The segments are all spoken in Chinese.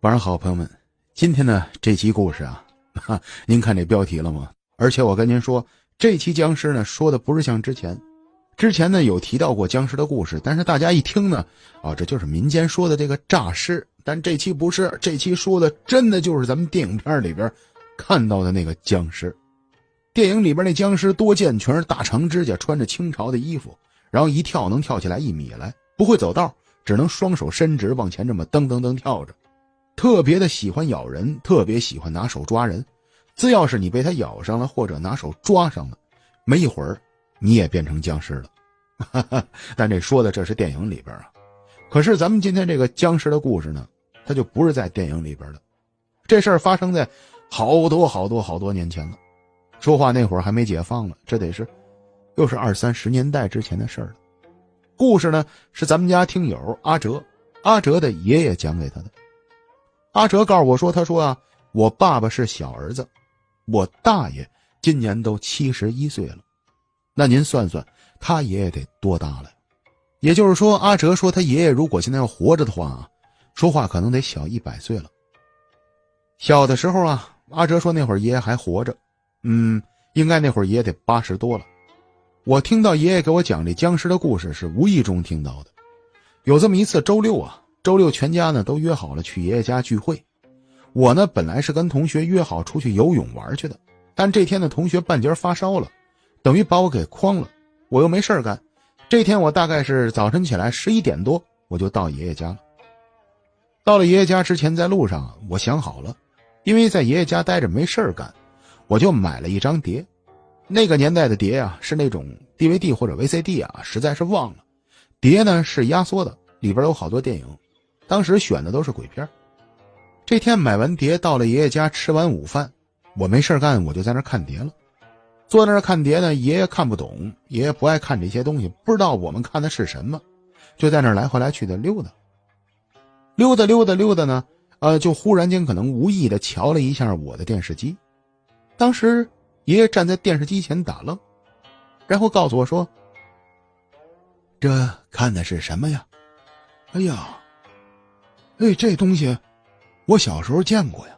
晚上好，朋友们。今天呢，这期故事啊，您看这标题了吗？而且我跟您说，这期僵尸呢，说的不是像之前呢有提到过僵尸的故事，但是大家一听呢，这就是民间说的这个诈尸。但这期不是，这期说的真的就是咱们电影片里边看到的那个僵尸。电影里边那僵尸多健全，大长指甲，穿着清朝的衣服，然后一跳能跳起来1米来，不会走道，只能双手伸直往前这么噔噔噔跳着。特别的喜欢咬人，特别喜欢拿手抓人，只要是你被他咬上了或者拿手抓上了，没一会儿你也变成僵尸了。但这说的这是电影里边啊，可是咱们今天这个僵尸的故事呢，它就不是在电影里边的。这事儿发生在好多年前了，说话那会儿还没解放了，这得是又是20-30年代之前的事儿了。故事呢是咱们家听友阿哲的爷爷讲给他的。阿哲告诉我说，他说啊，我爸爸是小儿子，我大爷今年都71岁了。那您算算，他爷爷得多大了？也就是说，阿哲说他爷爷如果现在要活着的话啊，说话可能得小100岁了。小的时候啊，阿哲说那会儿爷爷还活着，应该那会儿爷爷得80多了。我听到爷爷给我讲这僵尸的故事是无意中听到的。有这么一次周六全家呢都约好了去爷爷家聚会。我呢本来是跟同学约好出去游泳玩去的，但这天的同学半截发烧了，等于把我给诓了。我又没事干，这天我大概是早晨起来11点多我就到爷爷家了。到了爷爷家之前，在路上我想好了，因为在爷爷家待着没事干，我就买了一张碟。那个年代的碟啊是那种 DVD 或者 VCD 啊，实在是忘了。碟呢是压缩的，里边有好多电影，当时选的都是鬼片。这天买完碟到了爷爷家，吃完午饭，我没事干，我就在那看碟了。坐那儿看碟呢，爷爷看不懂，爷爷不爱看这些东西，不知道我们看的是什么，就在那儿来回来去的溜达呢，就忽然间可能无意的瞧了一下我的电视机。当时爷爷站在电视机前打愣，然后告诉我说，这看的是什么呀？哎呀，这东西我小时候见过呀。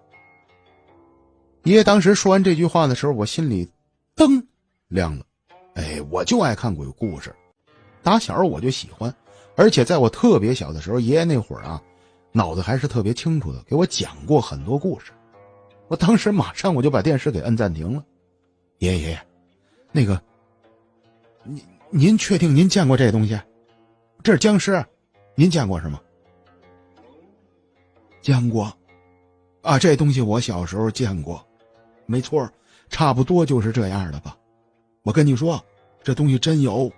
爷爷当时说完这句话的时候，我心里噔亮了。我就爱看鬼故事，打小我就喜欢，而且在我特别小的时候，爷爷那会儿啊，脑子还是特别清楚的，给我讲过很多故事。我当时马上我就把电视给摁暂停了。爷爷，那个您确定您见过这东西？这是僵尸，您见过是吗？见过啊，这东西我小时候见过，没错，差不多就是这样的吧。我跟你说，这东西真有。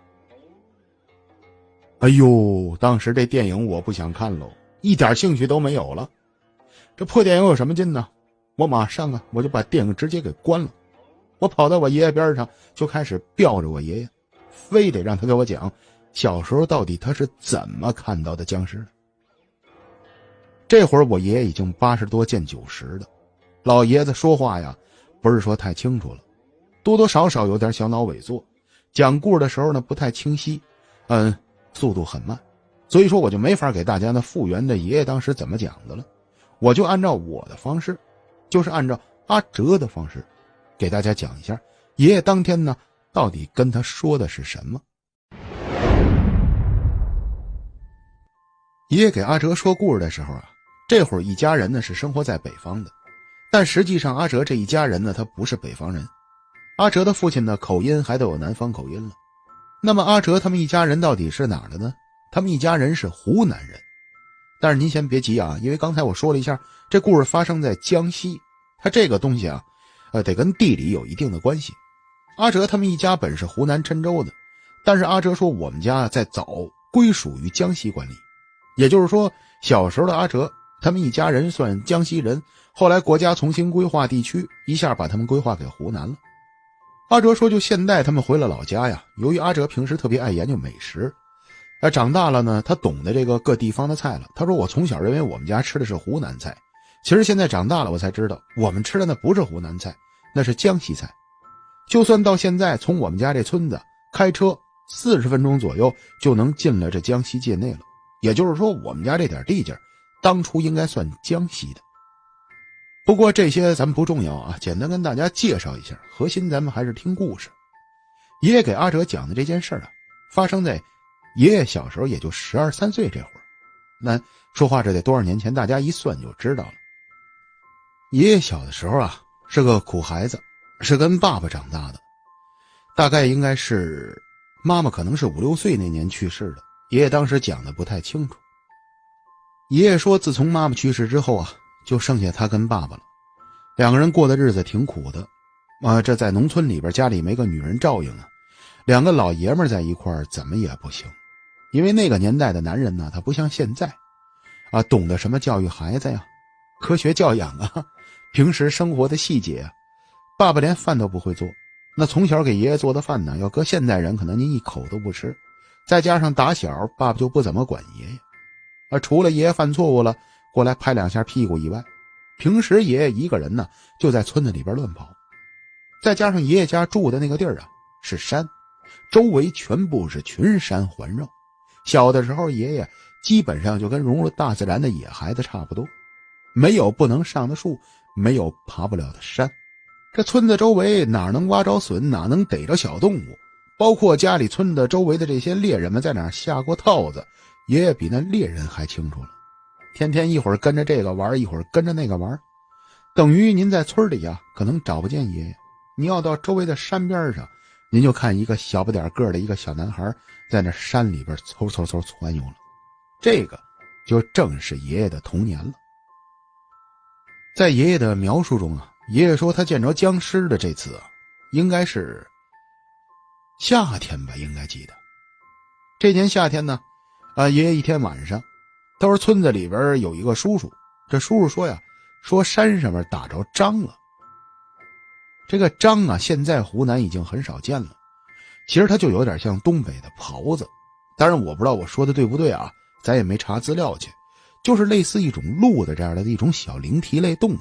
哎呦，当时这电影我不想看喽，一点兴趣都没有了。这破电影有什么劲呢？我马上我就把电影直接给关了。我跑到我爷爷边上，就开始吊着我爷爷，非得让他给我讲小时候到底他是怎么看到的僵尸的。这会儿我爷爷已经80多见90的，老爷子说话呀不是说太清楚了，多多少少有点小脑萎缩，讲故事的时候呢不太清晰，速度很慢，所以说我就没法给大家呢复原的爷爷当时怎么讲的了。我就按照我的方式，就是按照阿哲的方式给大家讲一下爷爷当天呢到底跟他说的是什么。爷爷给阿哲说故事的时候啊，这会儿一家人呢是生活在北方的，但实际上阿哲这一家人呢他不是北方人。阿哲的父亲呢口音还都有南方口音了。那么阿哲他们一家人到底是哪儿的呢？他们一家人是湖南人。但是您先别急啊，因为刚才我说了一下，这故事发生在江西，它这个东西啊得跟地理有一定的关系。阿哲他们一家本是湖南郴州的，但是阿哲说我们家在早归属于江西管理，也就是说小时候的阿哲他们一家人算江西人，后来国家重新规划地区，一下把他们规划给湖南了。阿哲说就现在他们回了老家呀，由于阿哲平时特别爱研究美食，长大了呢他懂得这个各地方的菜了。他说我从小认为我们家吃的是湖南菜，其实现在长大了我才知道我们吃的那不是湖南菜，那是江西菜。就算到现在从我们家这村子开车40分钟左右就能进了这江西界内了，也就是说我们家这点地界当初应该算江西的。不过这些咱们不重要啊，简单跟大家介绍一下，核心咱们还是听故事。爷爷给阿哲讲的这件事啊，发生在爷爷小时候也就12、13岁这会儿。那说话这得多少年前，大家一算就知道了。爷爷小的时候啊，是个苦孩子，是跟爸爸长大的，大概应该是妈妈可能是5、6岁那年去世的，爷爷当时讲的不太清楚。爷爷说自从妈妈去世之后啊，就剩下他跟爸爸了，两个人过的日子挺苦的这在农村里边家里没个女人照应啊，两个老爷们在一块儿怎么也不行。因为那个年代的男人呢，他不像现在懂得什么教育孩子呀，科学教养啊，平时生活的细节啊，爸爸连饭都不会做。那从小给爷爷做的饭呢，要搁现代人可能您一口都不吃，再加上打小爸爸就不怎么管爷爷除了爷爷犯错误了过来拍2下屁股以外，平时爷爷一个人呢就在村子里边乱跑。再加上爷爷家住的那个地儿啊是山，周围全部是群山环绕，小的时候爷爷基本上就跟融入大自然的野孩子差不多，没有不能上的树，没有爬不了的山。这村子周围哪能挖着笋，哪能逮着小动物，包括家里村的周围的这些猎人们在哪儿下过套子，爷爷比那猎人还清楚了。天天一会儿跟着这个玩，一会儿跟着那个玩，等于您在村里可能找不见爷爷，你要到周围的山边上，您就看一个小不点个的一个小男孩在那山里边嗖嗖嗖窜悠了。这个就正是爷爷的童年了。在爷爷的描述中爷爷说他见着僵尸的这次应该是夏天吧，应该记得。这年夏天呢爷爷一天晚上，他说村子里边有一个叔叔，这叔叔说说山上面打着獐了。这个獐现在湖南已经很少见了，其实它就有点像东北的狍子，当然我不知道我说的对不对咱也没查资料去，就是类似一种鹿的这样的一种小灵蹄类动物。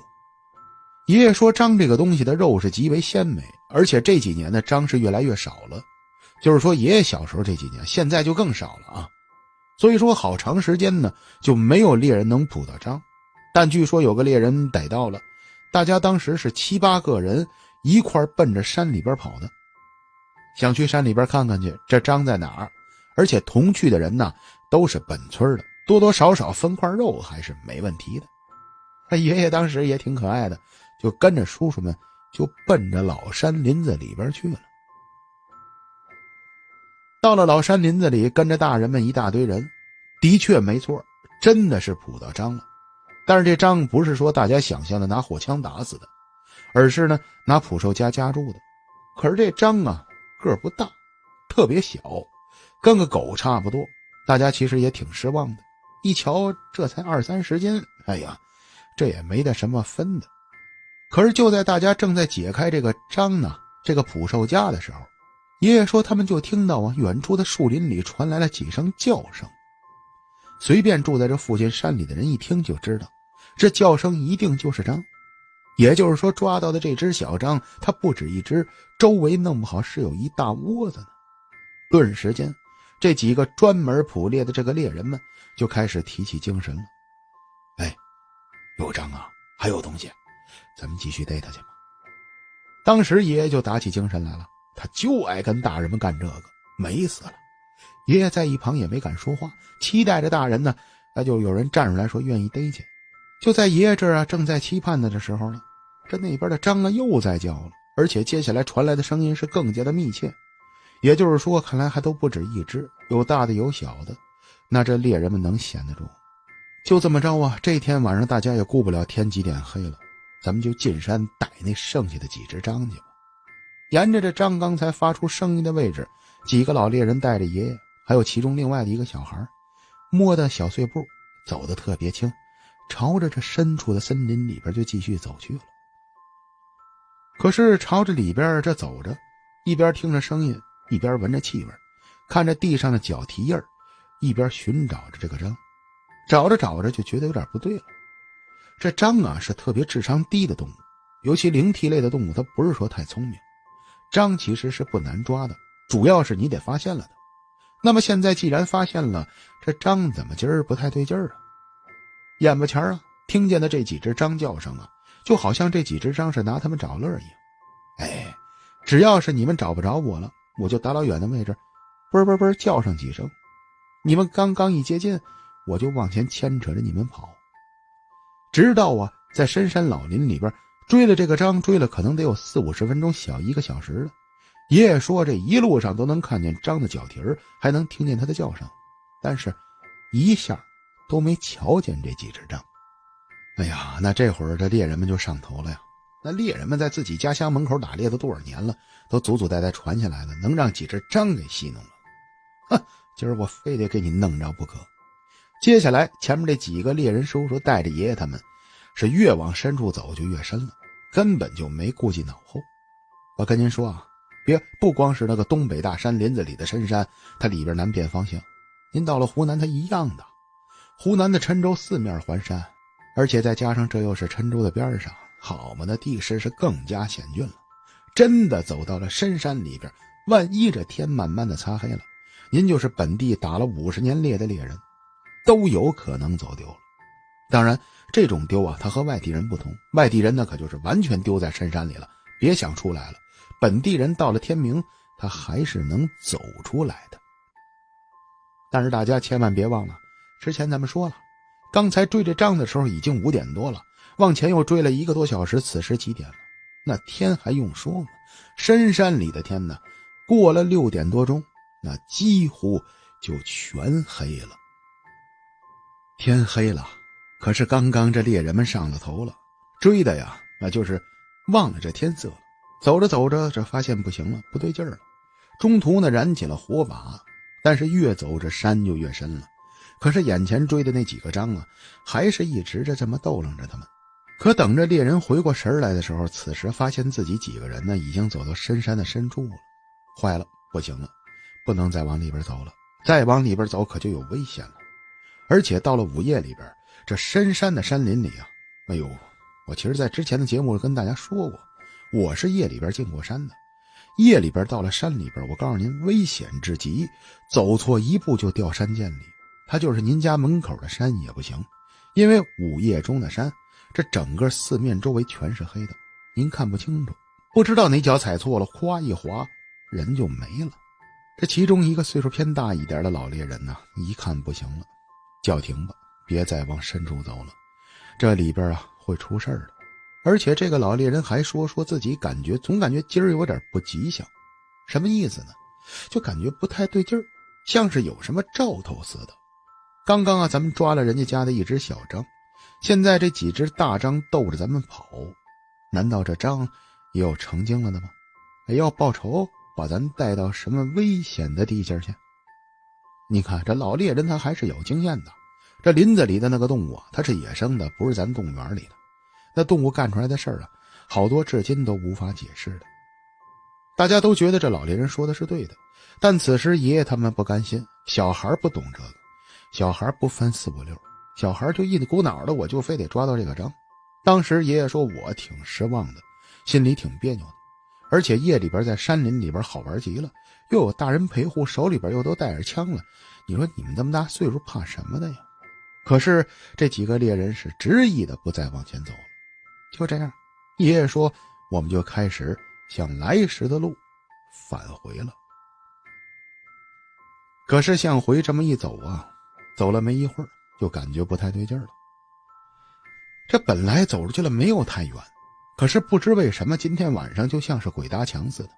爷爷说獐这个东西的肉是极为鲜美，而且这几年的獐是越来越少了，就是说爷爷小时候这几年，现在就更少了所以说好长时间呢就没有猎人能捕到獐。但据说有个猎人逮到了，大家当时是7、8个人一块奔着山里边跑的，想去山里边看看去这獐在哪儿，而且同去的人呢都是本村的，多多少少分块肉还是没问题的。爷爷当时也挺可爱的，就跟着叔叔们就奔着老山林子里边去了。到了老山林子里，跟着大人们一大堆人，的确没错，真的是捕到獐了。但是这獐不是说大家想象的拿火枪打死的，而是呢拿捕兽夹夹住的。可是这獐个儿不大，特别小，跟个狗差不多，大家其实也挺失望的。一瞧这才20、30斤，哎呀，这也没得什么分的。可是就在大家正在解开这个獐这个捕兽夹的时候，爷爷说他们就听到远处的树林里传来了几声叫声。随便住在这附近山里的人一听就知道，这叫声一定就是獐。也就是说抓到的这只小獐它不止一只，周围弄不好是有一大窝子呢。顿时间这几个专门捕猎的这个猎人们就开始提起精神了。有獐还有东西，咱们继续逮它去吧。当时爷爷就打起精神来了，他就爱跟大人们干这个，美死了。爷爷在一旁也没敢说话，期待着大人呢，那就有人站出来说愿意逮去。就在爷爷这儿正在期盼的时候呢，这那边的獐又在叫了，而且接下来传来的声音是更加的密切。也就是说看来还都不止一只，有大的有小的，那这猎人们能闲得住。就这么着这天晚上大家也顾不了天几点黑了，咱们就进山逮那剩下的几只獐去吧。沿着这獐刚才发出声音的位置，几个老猎人带着爷爷还有其中另外的一个小孩，摸的小碎步，走得特别轻，朝着这深处的森林里边就继续走去了。可是朝着里边这走着，一边听着声音，一边闻着气味，看着地上的脚蹄印，一边寻找着这个獐。找着找着就觉得有点不对了。这獐是特别智商低的动物，尤其灵蹄类的动物它不是说太聪明。獐其实是不难抓的，主要是你得发现了它。那么现在既然发现了，这獐怎么今儿不太对劲儿眼巴前啊，听见的这几只獐叫声啊，就好像这几只獐是拿他们找乐一样。哎，只要是你们找不着我了，我就打老远的位置啵啵啵叫上几声，你们刚刚一接近，我就往前牵扯着你们跑，直到啊在深山老林里边追了这个獐，追了可能得有40-50分钟，小1个小时了。爷爷说这一路上都能看见獐的脚蹄儿，还能听见它的叫声，但是一下都没瞧见这几只獐。哎呀，那这会儿这猎人们就上头了呀。那猎人们在自己家乡门口打猎都多少年了，都祖祖代代传下来了，能让几只獐给戏弄了。哼，今儿我非得给你弄着不可。接下来前面这几个猎人叔叔带着爷爷他们是越往深处走就越深了，根本就没顾及脑后。我跟您说啊，不光是那个东北大山林子里的深山，它里边难辨方向。您到了湖南它一样的，湖南的郴州四面环山，而且再加上这又是郴州的边上，好嘛，那地势是更加险峻了。真的走到了深山里边，万一这天慢慢的擦黑了，您就是本地打了50年猎的猎人，都有可能走丢了。当然这种丢啊，他和外地人不同，外地人呢可就是完全丢在深山里了，别想出来了。本地人到了天明，他还是能走出来的。但是大家千万别忘了，之前咱们说了，刚才追这獐的时候已经5点多了，往前又追了1个多小时，此时几点了？那天还用说吗？深山里的天呢，过了6点多钟，那几乎就全黑了。天黑了，可是刚刚这猎人们上了头了，追的呀，那就是忘了这天色了。走着走着，这发现不行了，不对劲儿了。中途呢，燃起了火把，但是越走这山就越深了。可是眼前追的那几个獐啊，还是一直这么逗楞着他们。可等着猎人回过神来的时候，此时发现自己几个人呢，已经走到深山的深处了。坏了，不行了，不能再往里边走了，再往里边走可就有危险了。而且到了午夜里边，这深山的山林里啊，哎呦，我其实在之前的节目跟大家说过，我是夜里边进过山的。夜里边到了山里边，我告诉您，危险至极，走错一步就掉山涧里。它就是您家门口的山也不行，因为午夜中的山，这整个四面周围全是黑的，您看不清楚，不知道哪脚踩错了，哗一滑，人就没了。这其中一个岁数偏大一点的老猎人呢，一看不行了，叫停吧，别再往深处走了，这里边啊会出事儿的。而且这个老猎人还说自己总感觉今儿有点不吉祥。什么意思呢？就感觉不太对劲儿，像是有什么兆头似的。刚刚啊咱们抓了人家家的一只小獐，现在这几只大獐逗着咱们跑，难道这獐也有成精了的吗？要报仇，把咱带到什么危险的地界去？你看这老猎人他还是有经验的，这林子里的那个动物啊，它是野生的，不是咱动物园里的。那动物干出来的事儿啊，好多至今都无法解释的。大家都觉得这老猎人说的是对的，但此时爷爷他们不甘心，小孩不懂这个，小孩不分4、5、6，小孩就一股脑的我就非得抓到这个獐。当时爷爷说我挺失望的，心里挺别扭的，而且夜里边在山林里边好玩极了，又有大人陪护，手里边又都带着枪了，你说你们这么大岁数怕什么的呀？可是这几个猎人是执意的不再往前走了。就这样，爷爷说我们就开始向来时的路返回了。可是向回这么一走啊，走了没一会儿就感觉不太对劲儿了。这本来走出去了没有太远，可是不知为什么今天晚上就像是鬼打墙似的，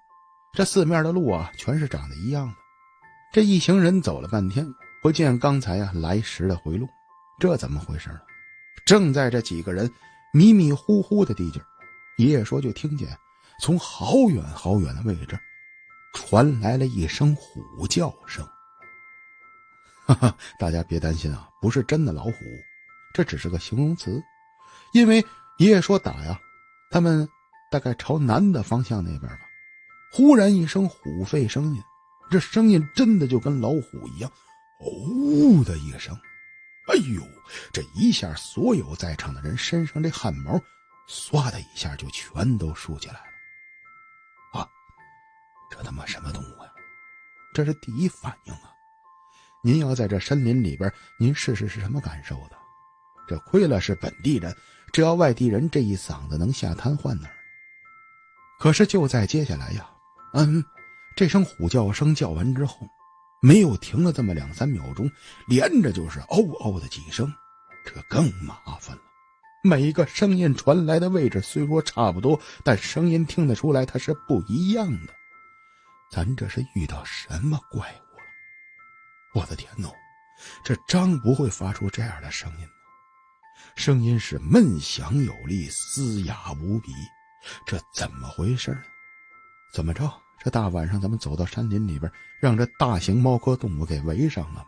这四面的路啊全是长得一样的。这一行人走了半天，不见刚才啊来时的回路，这怎么回事呢？正在这几个人迷迷糊糊的地界，爷爷说就听见从好远好远的位置传来了一声虎叫声。哈哈，大家别担心啊，不是真的老虎，这只是个形容词。因为爷爷说打呀，他们大概朝南的方向那边吧，忽然一声虎吠声音，这声音真的就跟老虎一样，哦的一声。哎呦，这一下所有在场的人身上这汗毛唰的一下就全都竖起来了。啊，这他妈什么动物呀？这是第一反应啊。您要在这森林里边，您试试是什么感受的？这亏了是本地人，只要外地人这一嗓子能吓瘫痪那儿。可是就在接下来呀，这声虎叫声叫完之后，没有停了这么2-3秒钟，连着就是嗷嗷的几声，这更麻烦了。每一个声音传来的位置虽说差不多，但声音听得出来它是不一样的。咱这是遇到什么怪物了？我的天哪，这张不会发出这样的声音呢？声音是闷响有力，嘶哑无比，这怎么回事呢？怎么着，这大晚上咱们走到山林里边，让这大型猫科动物给围上了吗？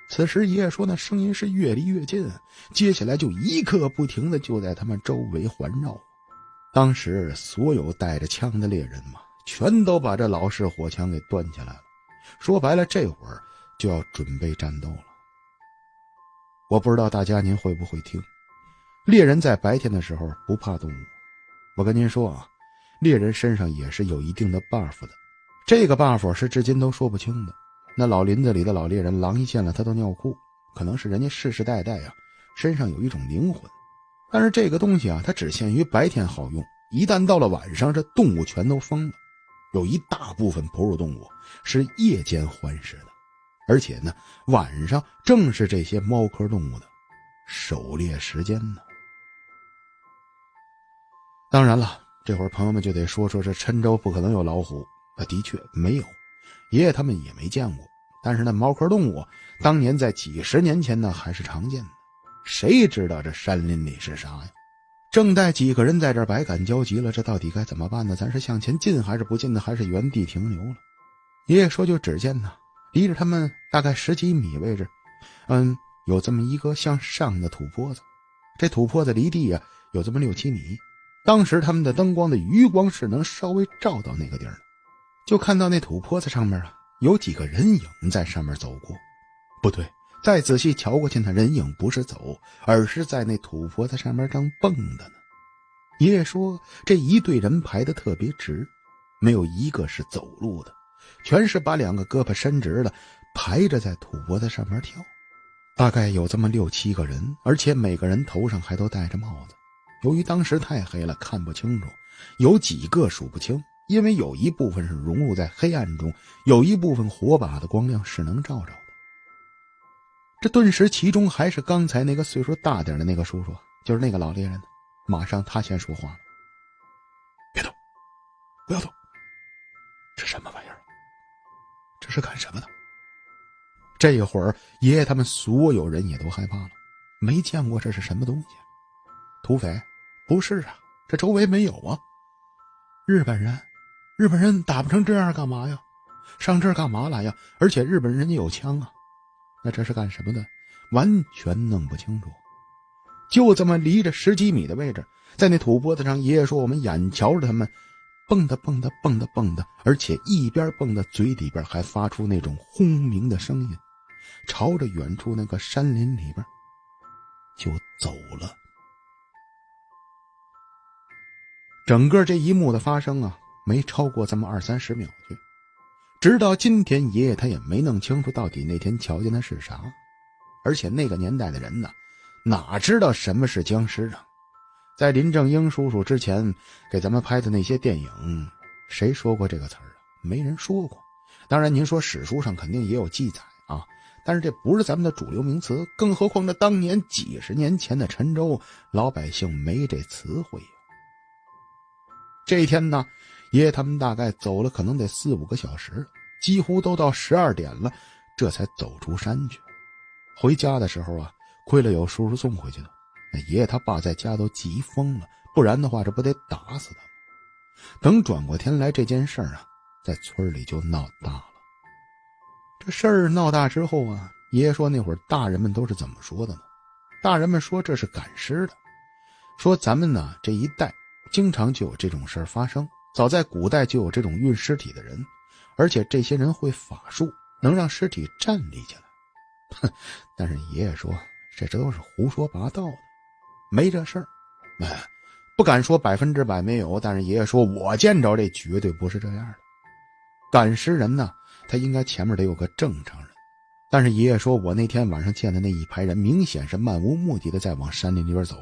此时爷爷说那声音是越离越近，接下来就一刻不停的就在他们周围环绕。当时所有带着枪的猎人嘛，全都把这老式火枪给端起来了，说白了这会儿就要准备战斗了。我不知道大家您会不会听，猎人在白天的时候不怕动物。我跟您说啊，猎人身上也是有一定的 buff 的，这个 buff 是至今都说不清的。那老林子里的老猎人狼一见了他都尿裤，可能是人家世世代代啊身上有一种灵魂。但是这个东西啊，它只限于白天好用，一旦到了晚上，这动物全都疯了。有一大部分哺乳动物是夜间欢食的，而且呢，晚上正是这些猫科动物的狩猎时间呢。当然了，这会儿朋友们就得说这郴州不可能有老虎，的确没有，爷爷他们也没见过。但是那猫科动物当年在几十年前呢还是常见的，谁知道这山林里是啥呀？正待几个人在这百感交集了，这到底该怎么办呢？咱是向前进还是不进呢？还是原地停留了？爷爷说就只见呢，离着他们大概10几米位置，有这么一个向上的土坡子，这土坡子离地啊有这么6、7米。当时他们的灯光的余光是能稍微照到那个地儿的，就看到那土坡子上面啊有几个人影在上面走过。不对，再仔细瞧过去，那人影不是走，而是在那土坡子上面正蹦的呢。爷爷说这一队人排得特别直，没有一个是走路的，全是把2个胳膊伸直了，排着在土坡子上面跳。大概有这么6、7个人，而且每个人头上还都戴着帽子。由于当时太黑了看不清楚，有几个数不清，因为有一部分是融入在黑暗中，有一部分火把的光亮是能照着的。这顿时其中还是刚才那个岁数大点的那个叔叔，就是那个老猎人，马上他先说话了：别动，不要动，这什么玩意儿？这是干什么的？这会儿爷爷他们所有人也都害怕了，没见过这是什么东西。土匪？不是啊，这周围没有啊。日本人打不成这样干嘛呀？上这儿干嘛来呀？而且日本人也有枪啊，那这是干什么的？完全弄不清楚。就这么离着10几米的位置，在那土坡子上，爷爷说我们眼瞧着他们蹦的，而且一边蹦的嘴里边还发出那种轰鸣的声音，朝着远处那个山林里边就走了。整个这一幕的发生啊，没超过这么20、30秒去。直到今天，爷爷他也没弄清楚到底那天瞧见的是啥。而且那个年代的人呢，哪知道什么是僵尸啊？在林正英叔叔之前给咱们拍的那些电影，谁说过这个词儿啊？没人说过。当然您说史书上肯定也有记载啊，但是这不是咱们的主流名词，更何况这当年几十年前的郴州老百姓没这词汇。这一天呢，爷爷他们大概走了可能得4、5个小时，几乎都到12点了，这才走出山去。回家的时候啊，亏了有叔叔送回去的，那爷爷他爸在家都急疯了，不然的话这不得打死他吗？等转过天来，这件事儿啊在村里就闹大了。这事儿闹大之后啊，爷爷说那会儿大人们都是怎么说的呢？大人们说这是赶尸的，说咱们呢这一代经常就有这种事儿发生，早在古代就有这种运尸体的人，而且这些人会法术，能让尸体站立起来。但是爷爷说这都是胡说八道的，没这事儿。不敢说100%没有，但是爷爷说我见着这绝对不是这样的。赶尸人呢，他应该前面得有个正常人，但是爷爷说，我那天晚上见的那一排人明显是漫无目的的在往山林里边走，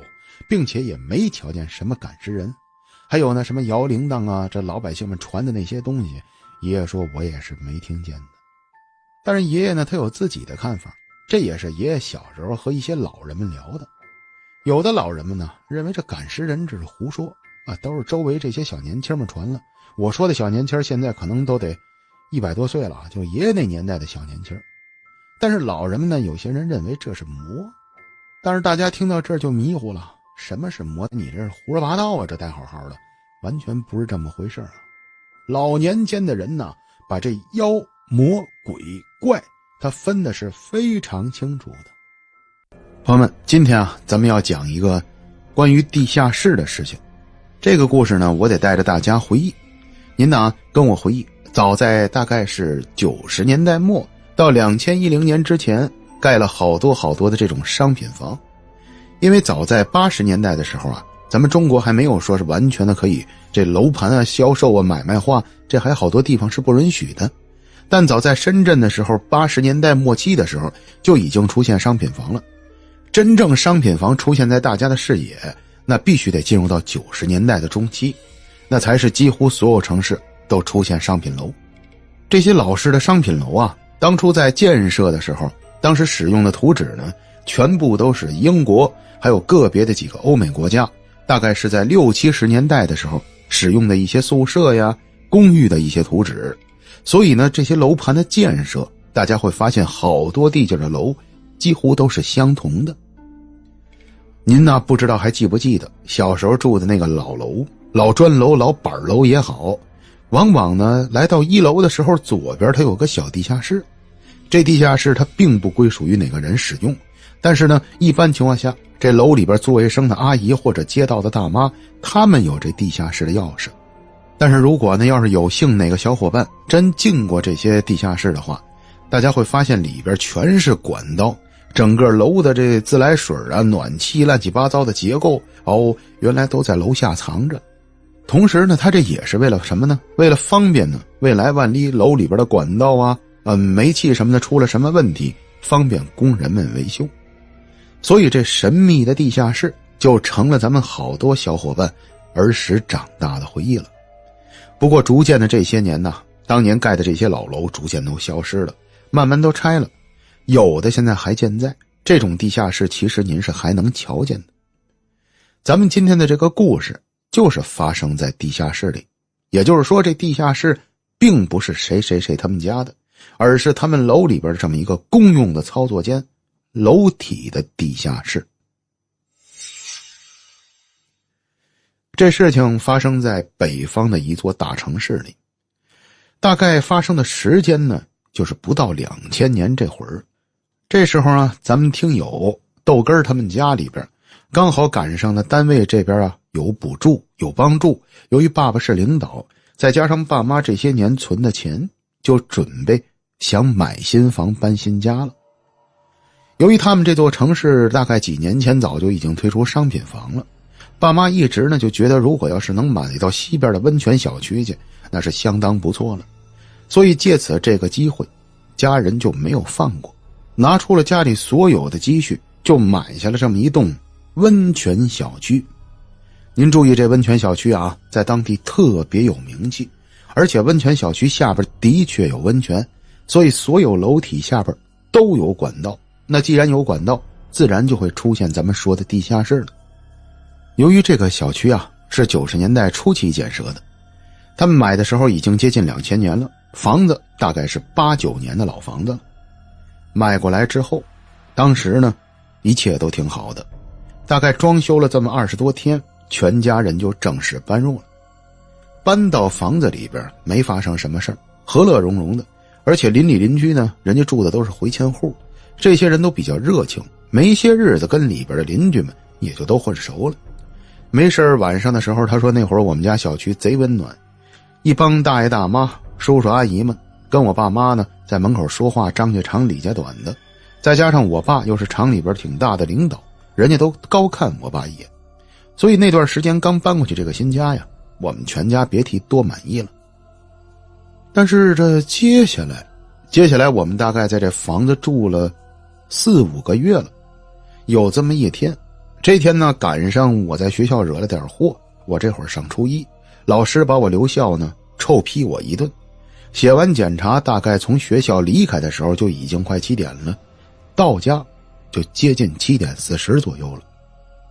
并且也没瞧见什么赶尸人。还有呢，什么摇铃铛啊，这老百姓们传的那些东西，爷爷说我也是没听见的。但是爷爷呢，他有自己的看法，这也是爷爷小时候和一些老人们聊的。有的老人们呢，认为这赶尸人只是胡说啊，都是周围这些小年轻们传了。我说的小年轻现在可能都得100多岁了，就爷爷那年代的小年轻。但是老人们呢，有些人认为这是魔。但是大家听到这儿就迷糊了，什么是魔？你这是胡说八道啊，这带好好的，完全不是这么回事啊。老年间的人呢，把这妖魔鬼怪他分的是非常清楚的。朋友们，今天啊，咱们要讲一个关于地下室的事情。这个故事呢，我得带着大家回忆。您呢，跟我回忆，早在大概是90年代末到2010年之前，盖了好多的这种商品房。因为早在80年代的时候啊，咱们中国还没有说是完全的可以这楼盘啊、销售啊、买卖化，这还好多地方是不允许的。但早在深圳的时候，80年代末期的时候，就已经出现商品房了。真正商品房出现在大家的视野，那必须得进入到90年代的中期，那才是几乎所有城市都出现商品楼。这些老式的商品楼啊，当初在建设的时候，当时使用的图纸呢，全部都是英国还有个别的几个欧美国家，大概是在60、70年代的时候使用的一些宿舍呀、公寓的一些图纸。所以呢，这些楼盘的建设，大家会发现好多地界的楼几乎都是相同的。您呢，不知道还记不记得小时候住的那个老楼、老砖楼、老板楼也好，往往呢来到1楼的时候，左边它有个小地下室。这地下室它并不归属于哪个人使用，但是呢，一般情况下，这楼里边做卫生的阿姨或者街道的大妈，他们有这地下室的钥匙。但是如果呢，要是有幸哪个小伙伴真进过这些地下室的话，大家会发现里边全是管道，整个楼的这自来水啊、暖气乱七八糟的结构原来都在楼下藏着。同时呢，它这也是为了什么呢？为了方便呢，未来万一楼里边的管道啊、煤气什么的出了什么问题，方便工人们维修。所以这神秘的地下室就成了咱们好多小伙伴儿时长大的回忆了。不过逐渐的这些年呢，当年盖的这些老楼逐渐都消失了，慢慢都拆了，有的现在还健在。这种地下室其实您是还能瞧见的。咱们今天的这个故事就是发生在地下室里，也就是说这地下室并不是谁他们家的，而是他们楼里边的这么一个公用的操作间，楼体的地下室。这事情发生在北方的一座大城市里，大概发生的时间呢，就是不到2000年这会儿。这时候啊，咱们听友豆根他们家里边刚好赶上了单位这边啊有补助有帮助，由于爸爸是领导，再加上爸妈这些年存的钱，就准备想买新房搬新家了。由于他们这座城市大概几年前早就已经推出商品房了，爸妈一直呢就觉得如果要是能买到西边的温泉小区去，那是相当不错了。所以借此这个机会，家人就没有放过，拿出了家里所有的积蓄，就买下了这么一栋温泉小区。您注意，这温泉小区啊，在当地特别有名气，而且温泉小区下边的确有温泉，所以所有楼体下边都有管道。那既然有管道，自然就会出现咱们说的地下室了。由于这个小区啊是90年代初期建设的，他们买的时候已经接近2000年了，房子大概是89年的老房子了。买过来之后，当时呢一切都挺好的，大概装修了这么20多天，全家人就正式搬入了。搬到房子里边没发生什么事儿，和乐融融的，而且邻里邻居呢，人家住的都是回迁户，这些人都比较热情，没些日子跟里边的邻居们也就都混熟了。没事晚上的时候，他说那会儿我们家小区贼温暖，一帮大爷大妈、叔叔阿姨们跟我爸妈呢在门口说话，张家长李家短的，再加上我爸又是厂里边挺大的领导，人家都高看我爸一眼。所以那段时间刚搬过去这个新家呀，我们全家别提多满意了。但是这接下来接下来我们大概在这房子住了4、5个月了。有这么一天，这天呢赶上我在学校惹了点祸，我这会儿上初一，老师把我留校呢臭批我一顿。写完检查，大概从学校离开的时候就已经快7点了，到家就接近7点40左右了。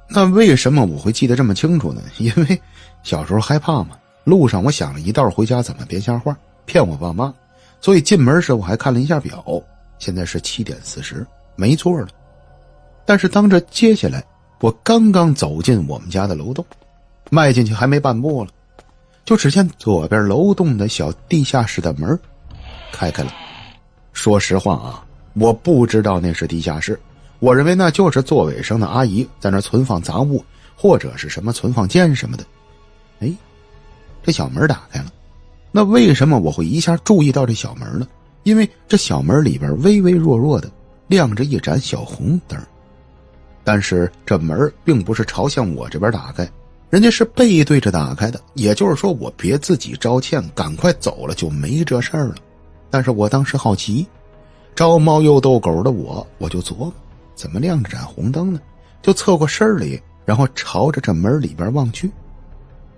那为什么我会记得这么清楚呢？因为小时候害怕嘛，路上我想了一道回家怎么编瞎话骗我爸妈，所以进门时我还看了一下表，现在是7点40，没错了。但是当这接下来我刚刚走进我们家的楼栋，迈进去还没半步了，就只见左边楼栋的小地下室的门开了。说实话啊，我不知道那是地下室，我认为那就是做卫生的阿姨在那存放杂物，或者是什么存放间什么的。这小门打开了，那为什么我会一下注意到这小门呢？因为这小门里边微微弱弱的亮着一盏小红灯，但是这门并不是朝向我这边打开，人家是背对着打开的，也就是说我别自己招歉，赶快走了就没这事儿了。但是我当时好奇，招猫又逗狗的我就琢磨，怎么亮着盏红灯呢？就侧过身里，然后朝着这门里边望去。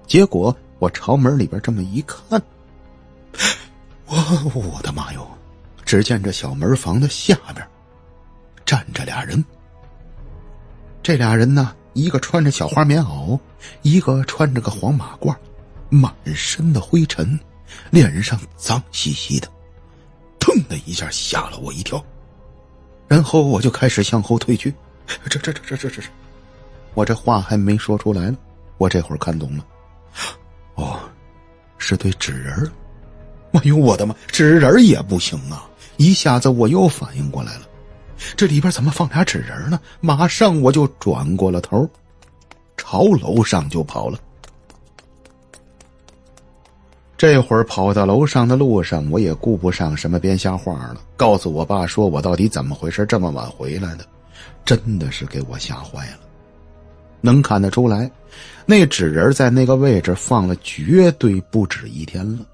结果我朝门里边这么一看，我的妈哟！只见这小门房的下边站着俩人。这俩人呢，一个穿着小花棉袄，一个穿着个黄马褂，满身的灰尘，脸上脏兮兮的，腾的一下吓了我一跳。然后我就开始向后退去。这我这话还没说出来呢，我这会儿看懂了。是对纸人。哎呦我的妈，纸人也不行啊！一下子我又反应过来了，这里边怎么放俩纸人呢？马上我就转过了头，朝楼上就跑了。这会儿跑到楼上的路上，我也顾不上什么编瞎话了，告诉我爸说我到底怎么回事，这么晚回来的，真的是给我吓坏了。能看得出来，那纸人在那个位置放了绝对不止一天了。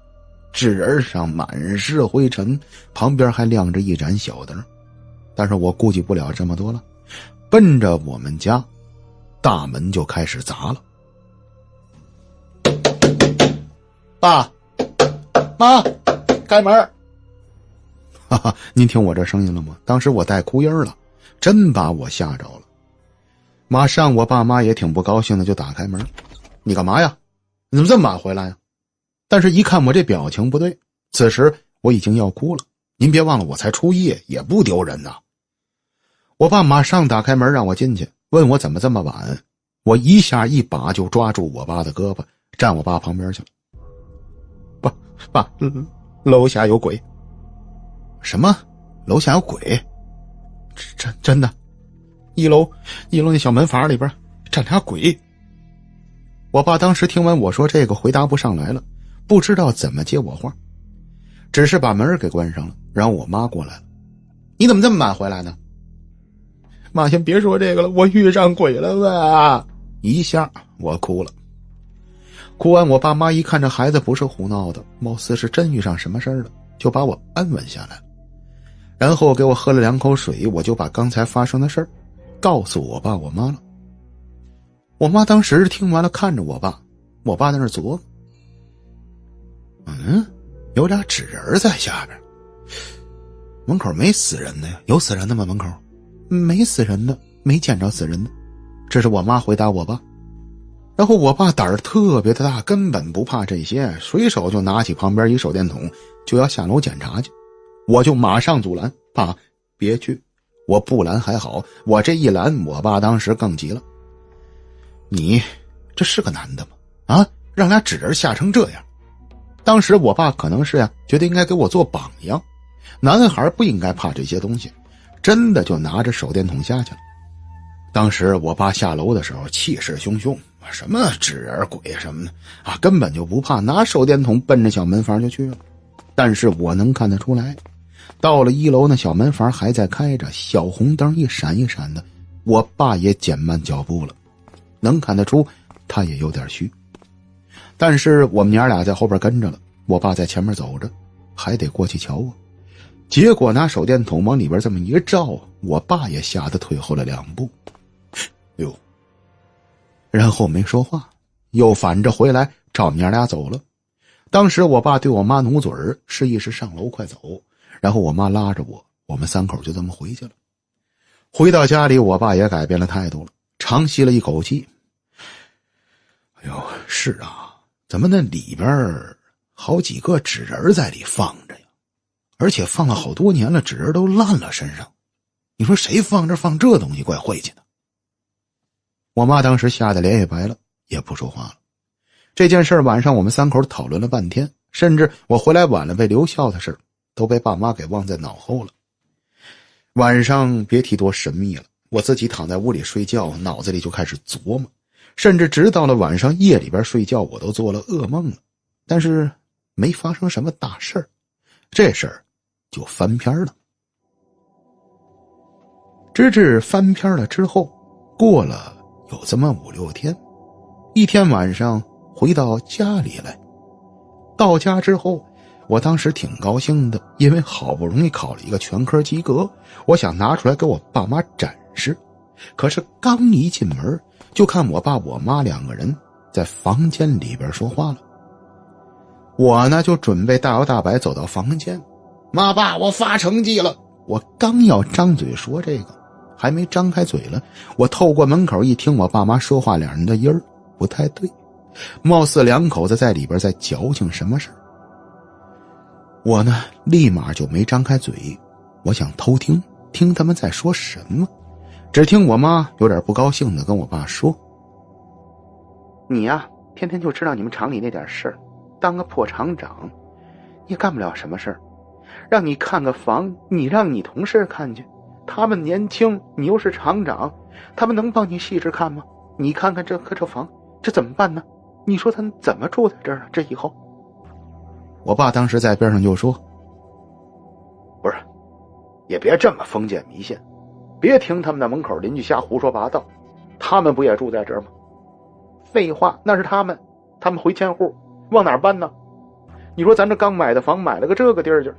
纸人上满是灰尘，旁边还亮着一盏小灯。但是我顾及不了这么多了，奔着我们家大门就开始砸了。爸妈，开门！哈哈，您听我这声音了吗？当时我带哭音了，真把我吓着了。马上我爸妈也挺不高兴的，就打开门。你干嘛呀？你怎么这么晚回来呀？但是一看我这表情不对，此时我已经要哭了。您别忘了我才初一，也不丢人呐。我爸马上打开门让我进去，问我怎么这么晚。我一下一把就抓住我爸的胳膊，站我爸旁边去了。爸，楼下有鬼。什么？楼下有鬼？真的？一楼那小门房里边站俩鬼。我爸当时听完我说这个回答不上来了，不知道怎么接我话，只是把门给关上了，然后我妈过来了。你怎么这么晚回来呢？妈，先别说这个了，我遇上鬼了吧。一下我哭了。哭完，我爸妈一看这孩子不是胡闹的，貌似是真遇上什么事儿了，就把我安稳下来了，然后给我喝了2口水，我就把刚才发生的事儿告诉我爸我妈了。我妈当时听完了，看着我爸，我爸在那琢磨，有俩纸人在下边，门口没死人的呀？有死人的吗？门口没死人的，没见着死人的。这是我妈回答我爸。然后我爸胆儿特别的大，根本不怕这些，随手就拿起旁边一手电筒就要下楼检查去。我就马上阻拦，爸别去。我不拦还好，我这一拦，我爸当时更急了。你这是个男的吗？啊，让俩纸人吓成这样。当时我爸可能是觉得应该给我做榜样，男孩不应该怕这些东西，真的就拿着手电筒下去了。当时我爸下楼的时候气势汹汹，什么纸人鬼什么的啊，根本就不怕，拿手电筒奔着小门房就去了。但是我能看得出来，到了1楼那小门房还在开着，小红灯一闪一闪的，我爸也减慢脚步了，能看得出他也有点虚。但是我们娘俩在后边跟着了，我爸在前面走着，还得过去瞧啊。结果拿手电筒往里边这么一照，我爸也吓得退后了2步。哟，然后没说话，又反着回来照我们娘俩走了。当时我爸对我妈努嘴儿，示意是上楼快走，然后我妈拉着我们3口就这么回去了。回到家里，我爸也改变了态度了，长吸了一口气。哎呦，是啊，怎么那里边好几个纸人在里放着呀？而且放了好多年了，纸人都烂了身上。你说谁放这东西，怪晦气的。我妈当时吓得脸也白了，也不说话了。这件事晚上我们3口讨论了半天，甚至我回来晚了被留校的事都被爸妈给忘在脑后了。晚上别提多神秘了，我自己躺在屋里睡觉，脑子里就开始琢磨，甚至直到了晚上夜里边睡觉，我都做了噩梦了。但是没发生什么大事儿，这事儿就翻篇了。直至翻篇了之后，过了有这么5、6天，一天晚上回到家里来。到家之后，我当时挺高兴的，因为好不容易考了一个全科及格，我想拿出来给我爸妈展示。可是刚一进门，就看我爸我妈2个人在房间里边说话了。我呢就准备大摇大摆走到房间，妈爸，我发成绩了。我刚要张嘴说这个，还没张开嘴了，我透过门口一听我爸妈说话，2人的音儿不太对，貌似2口子在里边在矫情什么事儿。我呢立马就没张开嘴，我想偷听听他们在说什么。只听我妈有点不高兴的跟我爸说：你呀，天天就知道你们厂里那点事儿，当个破厂长也干不了什么事儿。让你看个房，你让你同事看去，他们年轻，你又是厂长，他们能帮你细致看吗？你看看这房，这怎么办呢？你说咱怎么住在这儿啊？这以后。我爸当时在边上就说：不是，也别这么封建迷信，别听他们那门口邻居瞎胡说八道，他们不也住在这儿吗？废话，那是他们回迁户，往哪儿搬呢？你说咱这刚买的房，买了个这个地儿去，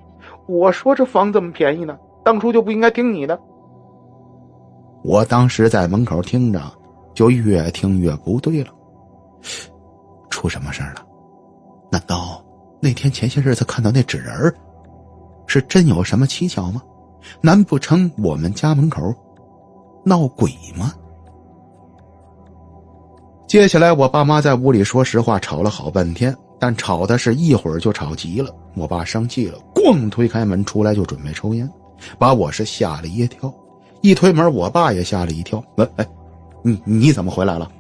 我说这房这么便宜呢，当初就不应该听你的。我当时在门口听着，就越听越不对了。出什么事儿了？难道那天前些日子看到那纸人是真有什么蹊跷吗？难不成我们家门口闹鬼吗？接下来我爸妈在屋里说实话吵了好半天，但吵的是一会儿就吵急了。我爸生气了，咣推开门出来就准备抽烟，把我是吓了一跳。一推门，我爸也吓了一跳。你怎么回来了？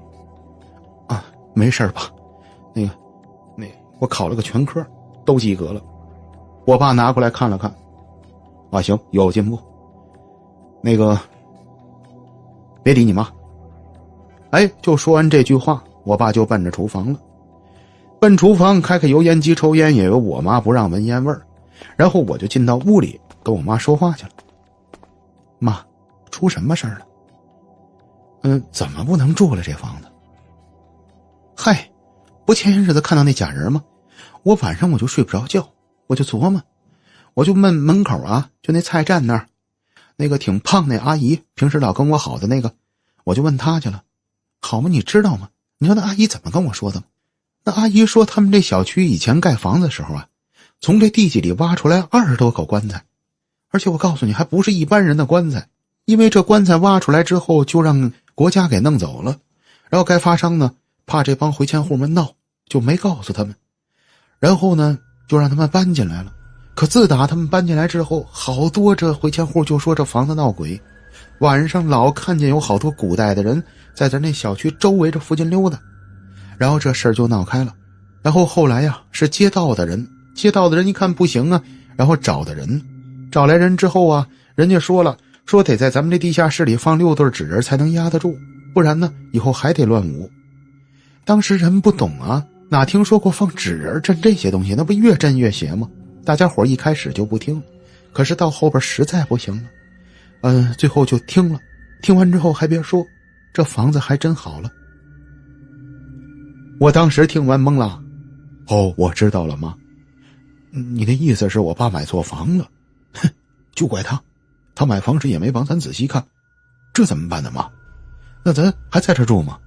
啊，没事吧？那个我考了个全科，都及格了。我爸拿过来看了看，啊，行，有进步。那个别理你妈。就说完这句话，我爸就奔着厨房了。奔厨房开油烟机抽烟，也有我妈不让闻烟味儿。然后我就进到屋里跟我妈说话去了。妈，出什么事儿了？怎么不能住了这房子？嗨，不前些日子看到那假人吗？我晚上我就睡不着觉，我就琢磨，我就问门口啊，就那菜站那儿，那个挺胖那阿姨，平时老跟我好的那个，我就问她去了。好吗？你知道吗？你知道那阿姨怎么跟我说的吗？那阿姨说他们这小区以前盖房子的时候啊，从这地基里挖出来20多口棺材，而且我告诉你，还不是一般人的棺材，因为这棺材挖出来之后就让国家给弄走了，然后该发商呢怕这帮回迁户们闹，就没告诉他们，然后呢就让他们搬进来了。可自打他们搬进来之后，好多这回迁户就说这房子闹鬼，晚上老看见有好多古代的人在咱那小区周围这附近溜达，然后这事儿就闹开了。然后后来呀，是街道的人一看不行啊，然后找来人之后啊，人家说得在咱们这地下室里放6对纸人才能压得住，不然呢以后还得乱舞。当时人不懂啊，哪听说过放纸人镇这些东西，那不越镇越邪吗？大家伙一开始就不听，可是到后边实在不行了，最后就听了。听完之后还别说，这房子还真好了。我当时听完懵了。哦，我知道了妈，你的意思是我爸买错房了？哼，就怪他买房时也没帮咱仔细看，这怎么办呢妈？那咱还在这住吗？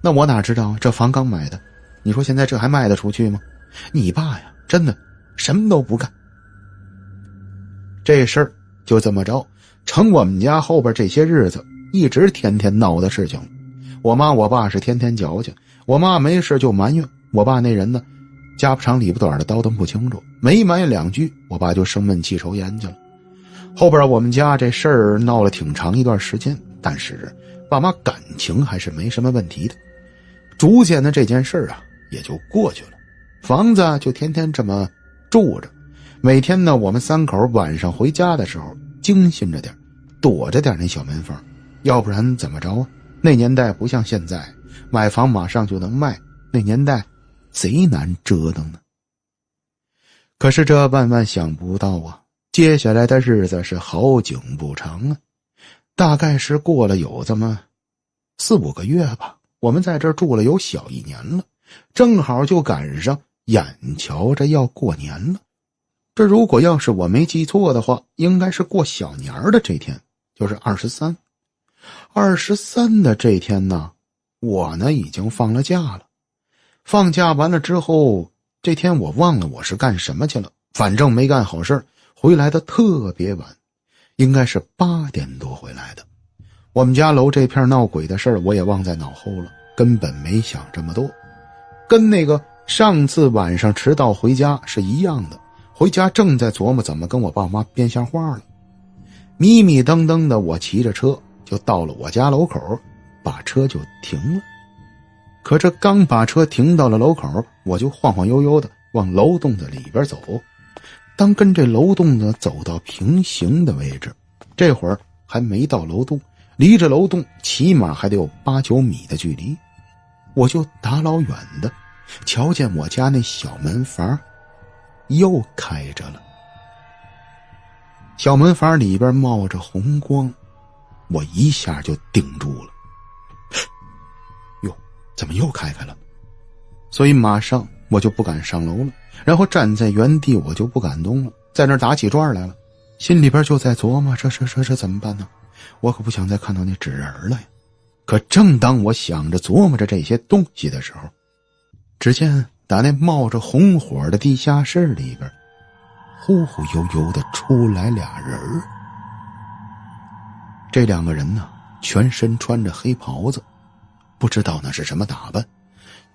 那我哪知道这房刚买的，你说现在这还卖得出去吗？你爸呀真的什么都不干。这事儿就这么着成我们家后边这些日子一直天天闹的事情。我妈我爸是天天矫情，我妈没事就埋怨，我爸那人呢家不长里不短的叨叨不清楚，没埋怨2句我爸就生闷气抽烟去了。后边我们家这事儿闹了挺长一段时间，但是爸妈感情还是没什么问题的，逐渐的这件事儿啊也就过去了，房子就天天这么住着。每天呢我们3口晚上回家的时候精心着点，躲着点那小门缝，要不然怎么着啊？那年代不像现在买房马上就能卖，那年代贼难折腾呢。可是这万万想不到啊，接下来的日子是好景不长啊。大概是过了有这么4、5个月吧，我们在这儿住了有小1年了，正好就赶上眼瞧着要过年了。这如果要是我没记错的话，应该是过小年的这天，就是23的这天呢，我呢已经放了假了。放假完了之后，这天我忘了我是干什么去了，反正没干好事，回来的特别晚，应该是8点多回来的。我们家楼这片闹鬼的事儿我也忘在脑后了，根本没想这么多，跟那个上次晚上迟到回家是一样的。回家正在琢磨怎么跟我爸妈编瞎话了，迷迷瞪瞪的我骑着车就到了我家楼口，把车就停了。可这刚把车停到了楼口，我就晃晃悠悠的往楼洞子里边走。当跟这楼洞子走到平行的位置，这会儿还没到楼洞，离着楼洞起码还得有8、9米的距离。我就打老远的瞧见我家那小门房又开着了，小门房里边冒着红光，我一下就定住了。哟，怎么又开了？所以马上我就不敢上楼了，然后站在原地我就不敢动了，在那儿打起转来了，心里边就在琢磨这怎么办呢？我可不想再看到那纸人了呀。可正当我想着琢磨着这些东西的时候，只见打那冒着红火的地下室里边忽忽悠悠的出来俩人。这2个人呢全身穿着黑袍子，不知道那是什么打扮，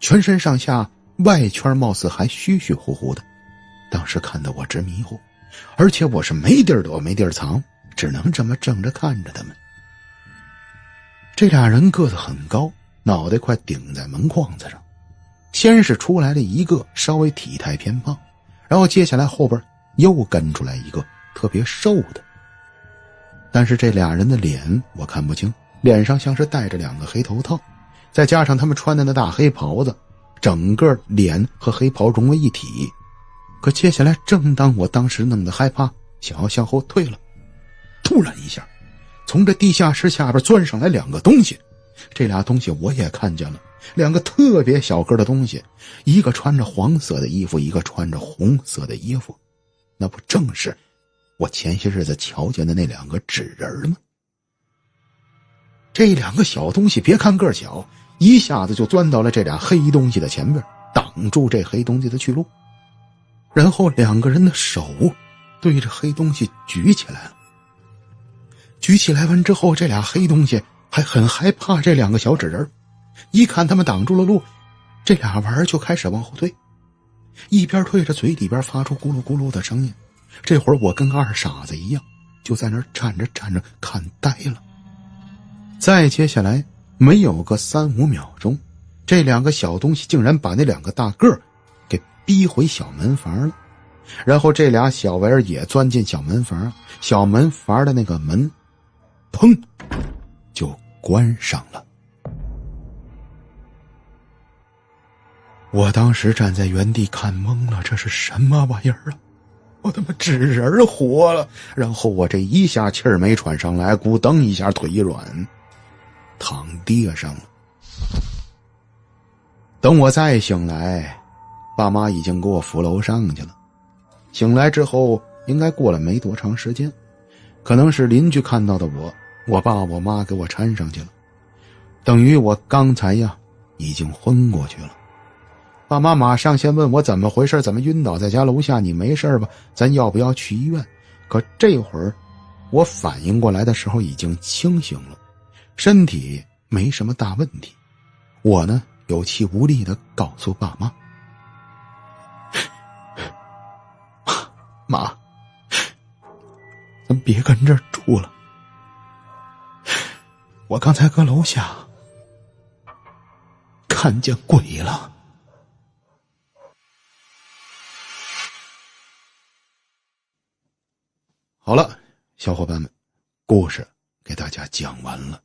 全身上下外圈貌似还虚虚乎乎的，当时看得我直迷糊，而且我是没地儿躲没地儿藏，只能这么正着看着他们。这俩人个子很高，脑袋快顶在门框子上。先是出来了一个稍微体态偏胖，然后接下来后边又跟出来一个特别瘦的。但是这俩人的脸我看不清，脸上像是戴着2个黑头套，再加上他们穿的那大黑袍子，整个脸和黑袍融为一体。可接下来正当我当时弄得害怕，想要向后退了，突然一下从这地下室下边钻上来2个东西。这俩东西我也看见了，2个特别小个的东西，一个穿着黄色的衣服，一个穿着红色的衣服，那不正是我前些日子瞧见的那2个纸人吗？这2个小东西别看个小，一下子就钻到了这俩黑东西的前边，挡住这黑东西的去路。然后2个人的手对着黑东西举起来了。举起来完之后，这俩黑东西还很害怕这2个小纸人，一看他们挡住了路，这俩玩意儿就开始往后退，一边退着嘴里边发出咕噜咕噜的声音。这会儿我跟二傻子一样，就在那儿站着看呆了。再接下来没有个3、5秒钟，这2个小东西竟然把那2个大个给逼回小门房了。然后这俩小玩意儿也钻进小门房，小门房的那个门砰就关上了。我当时站在原地看懵了，这是什么玩意儿啊？我他妈纸人活了！然后我这一下气儿没喘上来，咕噔一下腿一软，躺地上了。等我再醒来，爸妈已经给我扶楼上去了。醒来之后，应该过了没多长时间，可能是邻居看到的我爸我妈给我搀上去了，等于我刚才呀已经昏过去了。爸妈马上先问我怎么回事，怎么晕倒在家楼下，你没事吧？咱要不要去医院？可这会儿我反应过来的时候已经清醒了，身体没什么大问题。我呢有气无力地告诉爸妈，妈，咱别跟这儿住了，我刚才搁楼下看见鬼了。好了，小伙伴们，故事给大家讲完了。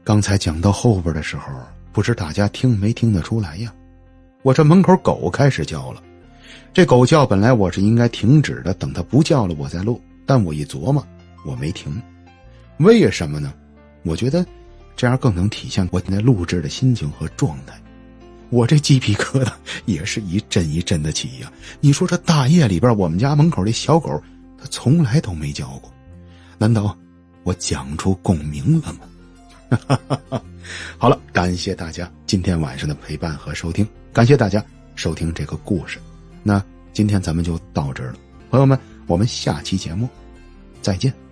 刚才讲到后边的时候，不知大家听没听得出来呀？我这门口狗开始叫了。这狗叫本来我是应该停止的，等它不叫了我再录，但我一琢磨，我没停。为什么呢？我觉得这样更能体现我现在录制的心情和状态。我这鸡皮疙瘩也是一阵一阵的起呀。你说这大夜里边，我们家门口这小狗它从来都没叫过，难道我讲出共鸣了吗？好了，感谢大家今天晚上的陪伴和收听，感谢大家收听这个故事。那今天咱们就到这儿了，朋友们，我们下期节目再见。